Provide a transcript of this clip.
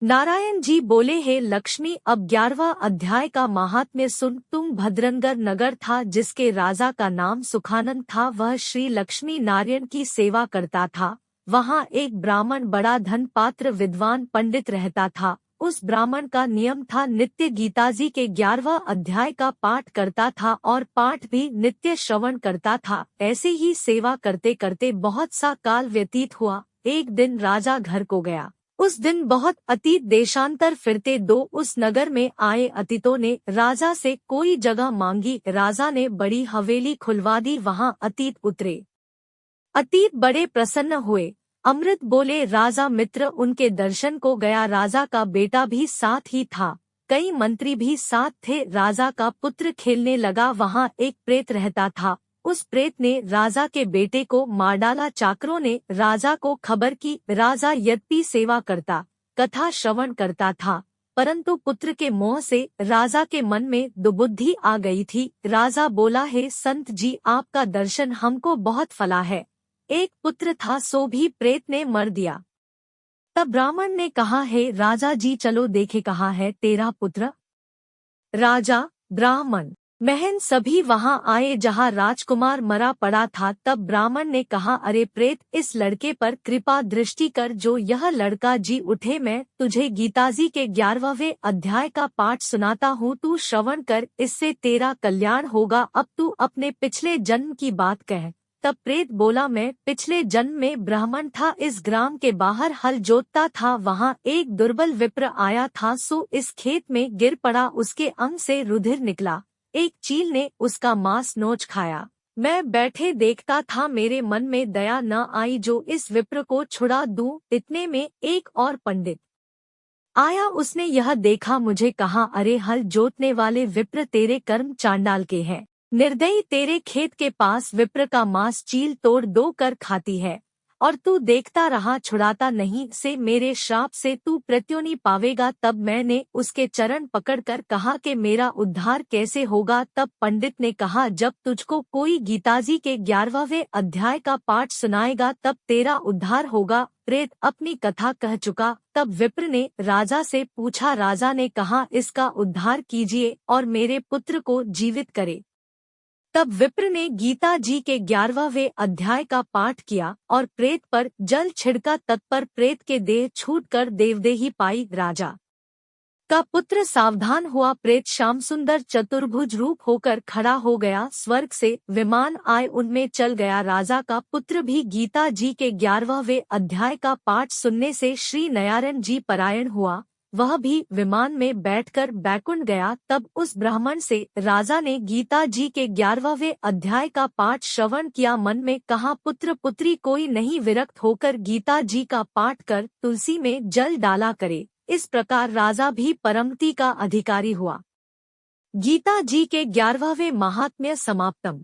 नारायण जी बोले, हे लक्ष्मी, अब 11वां अध्याय का महात्म्य सुन। तुम भद्रनगर नगर था जिसके राजा का नाम सुखानंद था। वह श्री लक्ष्मी नारायण की सेवा करता था। वहाँ एक ब्राह्मण बड़ा धन पात्र विद्वान पंडित रहता था। उस ब्राह्मण का नियम था नित्य गीताजी के 11वां अध्याय का पाठ करता था और पाठ भी नित्य श्रवण करता था। ऐसे ही सेवा करते करते बहुत सा काल व्यतीत हुआ। एक दिन राजा घर को गया। उस दिन बहुत अतीत देशांतर फिरते दो उस नगर में आए अतीतों ने राजा से कोई जगह मांगी। राजा ने बड़ी हवेली खुलवा दी। वहाँ अतीत उतरे। अतीत बड़े प्रसन्न हुए। अमृत बोले, राजा मित्र उनके दर्शन को गया। राजा का बेटा भी साथ ही था। कई मंत्री भी साथ थे। राजा का पुत्र खेलने लगा। वहाँ एक प्रेत रहता था। उस प्रेत ने राजा के बेटे को मार डाला। चाकरों ने राजा को खबर की। राजा यद्यपि सेवा करता, कथा श्रवण करता था, परंतु पुत्र के मोह से राजा के मन में दुबुद्धि आ गई थी। राजा बोला, हे संत जी, आपका दर्शन हमको बहुत फला है। एक पुत्र था, सो भी प्रेत ने मर दिया। तब ब्राह्मण ने कहा, हे राजा जी, चलो देखे कहाँ है तेरा पुत्र। राजा, ब्राह्मण, महन सभी वहां आए जहां राजकुमार मरा पड़ा था। तब ब्राह्मण ने कहा, अरे प्रेत, इस लड़के पर कृपा दृष्टि कर, जो यह लड़का जी उठे। मैं तुझे गीताजी के 11वें अध्याय का पाठ सुनाता हूँ, तू श्रवण कर, इससे तेरा कल्याण होगा। अब तू अपने पिछले जन्म की बात कह। तब प्रेत बोला, मैं पिछले जन्म में ब्राह्मण था, इस ग्राम के बाहर हल जोतता था। वहाँ एक दुर्बल विप्र आया था, सो इस खेत में गिर पड़ा। उसके अंग से रुधिर निकला। एक चील ने उसका मांस नोच खाया। मैं बैठे देखता था, मेरे मन में दया न आई जो इस विप्र को छुड़ा दूं। इतने में एक और पंडित आया। उसने यह देखा, मुझे कहा, अरे हल जोतने वाले विप्र, तेरे कर्म चांडाल के हैं। निर्दयी, तेरे खेत के पास विप्र का मांस चील तोड़ दो कर खाती है और तू देखता रहा, छुड़ाता नहीं। से मेरे श्राप से तू प्रत्युनी पावेगा। तब मैंने उसके चरण पकड़कर कहा कि मेरा उद्धार कैसे होगा। तब पंडित ने कहा, जब तुझको कोई गीताजी के 11वें अध्याय का पाठ सुनाएगा तब तेरा उद्धार होगा। प्रेत अपनी कथा कह चुका। तब विप्र ने राजा से पूछा। राजा ने कहा, इसका उद्धार कीजिए और मेरे पुत्र को जीवित करे। तब विप्र ने गीता जी के 11वें अध्याय का पाठ किया और प्रेत पर जल छिड़का। तत्पर प्रेत के देह छूटकर देवदेही पाई। राजा का पुत्र सावधान हुआ। प्रेत श्याम सुंदर चतुर्भुज रूप होकर खड़ा हो गया। स्वर्ग से विमान आए, उनमें चल गया। राजा का पुत्र भी गीता जी के 11वें अध्याय का पाठ सुनने से श्री नारायण जी परायण हुआ। वह भी विमान में बैठकर बैकुंठ गया। तब उस ब्राह्मण से राजा ने गीता जी के 11वें अध्याय का पाठ श्रवण किया। मन में कहा, पुत्र पुत्री कोई नहीं, विरक्त होकर गीता जी का पाठ कर तुलसी में जल डाला करे। इस प्रकार राजा भी परमति का अधिकारी हुआ। गीता जी के 11वें महात्म्य समाप्तम।